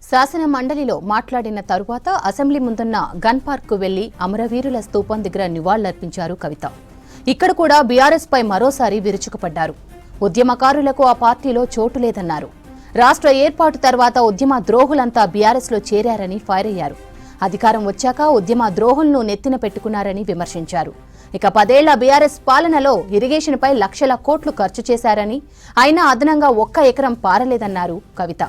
శాసన మండలిలో మాట్లాడిన తరువాత అసెంబ్లీ ముందున్న గన్ పార్క్ కు వెళ్లి అమరవీరుల స్తూపం దగ్గర నివాళులర్పించారు కవిత. ఇక్కడ కూడా బీఆర్ఎస్ పై మరోసారి విరుచుకుపడ్డారు. ఉద్యమకారులకు ఆ పార్టీలో చోటు లేదన్నారు. రాష్ట్ర ఏర్పాటు తర్వాత ఉద్యమ ద్రోహులంతా బీఆర్ఎస్ లో చేరారని ఫైర్ అయ్యారు. అధికారం వచ్చాక ఉద్యమ ద్రోహులను నెత్తిన పెట్టుకున్నారని విమర్శించారు. ఇక 10 ఏళ్ల బీఆర్ఎస్ పాలనలో ఇరిగేషన్పై లక్షల కోట్లు ఖర్చు చేశారని, అయినా అదనంగా 1 ఎకరం పారలేదన్నారు కవిత.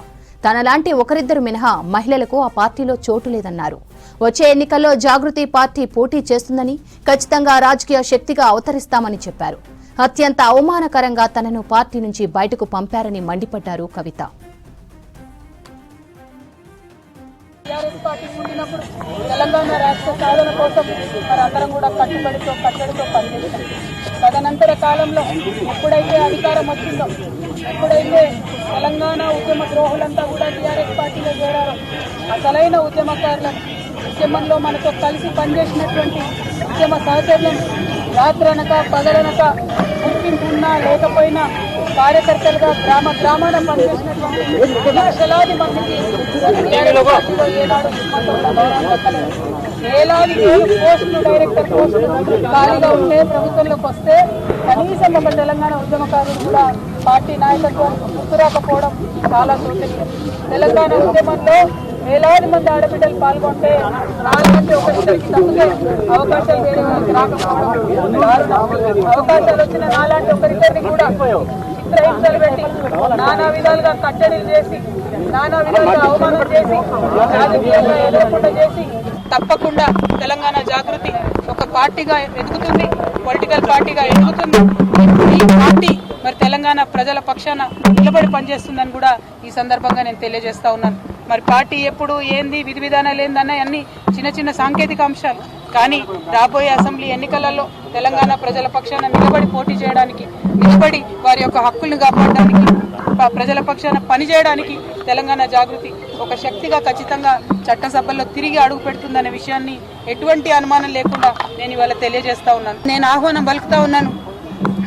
తనలాంటి ఒకరిద్దరు మినహా మహిళలకు ఆ పార్టీలో చోటు లేదన్నారు. వచ్చే ఎన్నికల్లో జాగృతి పార్టీ పోటీ చేస్తుందని, ఖచ్చితంగా రాజకీయ శక్తిగా అవతరిస్తామని చెప్పారు. అత్యంత అవమానకరంగా తనను పార్టీ నుంచి బయటకు పంపారని మండిపడ్డారు కవిత. తెలంగాణ రాష్ట్ర సాధన కోసం మనందరం కూడా కట్టుబడితో పనిచేస్తాం. తదనంతర కాలంలో ఎప్పుడైతే అధికారం వచ్చిందో, ఎప్పుడైతే తెలంగాణ ఉద్యమ ద్రోహులంతా కూడా టీఆర్ఎస్ పార్టీలో చేరారో, అసలైన ఉద్యమకారులను, ఉద్యమంలో మనతో కలిసి పనిచేసినటువంటి ఉద్యమ సహచరులను రాత్రనక పగలనక గుర్తింపు ఉన్నా లేకపోయినా కార్యకర్తలుగా గ్రామాన పనిచేసినటువంటి లక్షలాది మందికి ఏనాడు వేలాది పోస్టులు, డైరెక్టర్ పోస్టులు ఖాళీగా ఉంటే ప్రభుత్వంలోకి వస్తే కనీసం ఒక తెలంగాణ ఉద్యమకారులు కూడా పార్టీ నాయకత్వం గుర్తురాకపోవడం చాలా శోచనీయం. తెలంగాణ ఉద్యమంలో వేలాది మంది ఆడబిడ్డలు పాల్గొంటే నాలుగంటే ఒకరికి తప్పితే అవకాశాలు వేరే రాకపోవడం దారుణం. అవకాశాలు వచ్చిన నాలాంటి ఒకరిద్దరిని కూడా చిత్రహింసలు పెట్టి, నానా విధాలుగా కట్టడిలు చేసి, నానా విధాలుగా అవమానం చేసి, రాజకీయంగా ఎదురకుండా చేసి, తప్పకుండా తెలంగాణ జాగృతి ఒక పార్టీగా ఎదుగుతుంది, పొలిటికల్ పార్టీగా ఎదుగుతుంది. ఈ పార్టీ మరి తెలంగాణ ప్రజల పక్షాన నిలబడి పనిచేస్తుందని కూడా ఈ సందర్భంగా నేను తెలియజేస్తా ఉన్నాను. మరి పార్టీ ఎప్పుడు ఏంది, విధి విధానాలు ఏందన్న అన్ని చిన్న చిన్న సాంకేతిక అంశాలు. కానీ రాబోయే అసెంబ్లీ ఎన్నికలలో తెలంగాణ ప్రజల పక్షాన నిలబడి పోటీ చేయడానికి, నిలబడి వారి యొక్క హక్కులను కాపాడడానికి, ప్రజల పక్షాన పనిచేయడానికి తెలంగాణ జాగృతి ఒక శక్తిగా ఖచ్చితంగా చట్టసభల్లో తిరిగి అడుగు పెడుతుందనే విషయాన్ని ఎటువంటి అనుమానం లేకుండా నేను ఇవాళ తెలియజేస్తా ఉన్నాను. నేను ఆహ్వానం పలుకుతా ఉన్నాను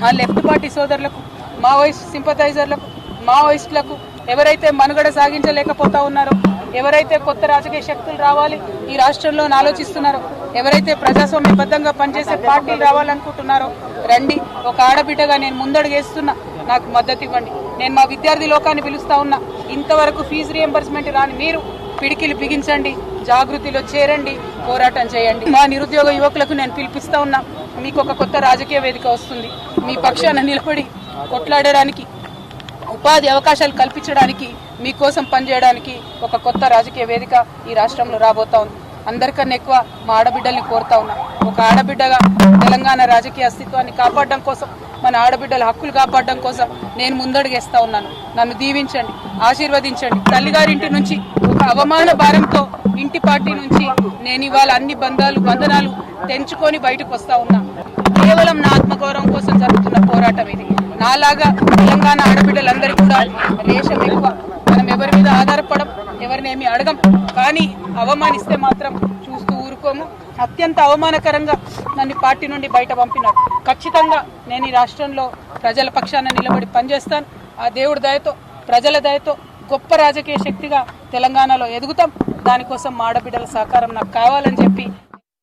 మా లెఫ్ట్ పార్టీ సోదరులకు, మావోయిస్ట్ సింపథైజర్లకు, మావోయిస్టులకు, ఎవరైతే మనుగడ సాగించలేకపోతా ఉన్నారో, ఎవరైతే కొత్త రాజకీయ శక్తులు రావాలి ఈ రాష్ట్రంలో ఆలోచిస్తున్నారో, ఎవరైతే ప్రజాస్వామ్యబద్ధంగా పనిచేసే పార్టీలు రావాలనుకుంటున్నారో రండి. ఒక ఆడబిడ్డగా నేను ముందడుగేస్తున్నా, నాకు మద్దతు ఇవ్వండి. నేను మా విద్యార్థి లోకాన్ని పిలుస్తా ఉన్నా, ఇంతవరకు ఫీజు రియంబర్స్మెంట్ రాని మీరు పిడికిలు బిగించండి, జాగృతిలో చేరండి, పోరాటం చేయండి. మా నిరుద్యోగ యువకులకు నేను పిలిపిస్తా ఉన్నా, మీకు ఒక కొత్త రాజకీయ వేదిక వస్తుంది. మీ పక్షాన నిలబడి కొట్లాడడానికి, ఉపాధి అవకాశాలు కల్పించడానికి, మీకోసం పనిచేయడానికి ఒక కొత్త రాజకీయ వేదిక ఈ రాష్ట్రంలో రాబోతా ఉంది. అందరికన్నా ఎక్కువ మా ఆడబిడ్డల్ని కోరుతా ఉన్నా, ఒక ఆడబిడ్డగా తెలంగాణ రాజకీయ అస్తిత్వాన్ని కాపాడడం కోసం, మన ఆడబిడ్డల హక్కులు కాపాడడం కోసం నేను ముందడుగేస్తా ఉన్నాను. నన్ను దీవించండి, ఆశీర్వదించండి. తల్లిగారింటి నుంచి ఒక అవమాన భారంతో ఇంటి పార్టీ నుంచి నేను ఇవాళ అన్ని బంధనాలు తెంచుకొని బయటకు వస్తా ఉన్నా. కేవలం నా ఆత్మగౌరవం కోసం జరుగుతున్న పోరాటం ఇది. నాలాగా తెలంగాణ ఆడబిడ్డలందరికీ కూడా రేషం ఎక్కువ. మనం ఎవరి మీద ఆధారపడం, ఎవరినేమి అడగం. కానీ అవమానిస్తే మాత్రం చూస్తూ ఊరుకోము. అత్యంత అవమానకరంగా నన్ను పార్టీ నుండి బయట పంపినారు. ఖచ్చితంగా నేను ఈ రాష్ట్రంలో ప్రజల పక్షాన నిలబడి పనిచేస్తాను. ఆ దేవుడి దయతో, ప్రజల దయతో గొప్ప రాజకీయ శక్తిగా తెలంగాణలో ఎదుగుతాం. దానికోసం మా ఆడబిడ్డల సహకారం నాకు కావాలని చెప్పి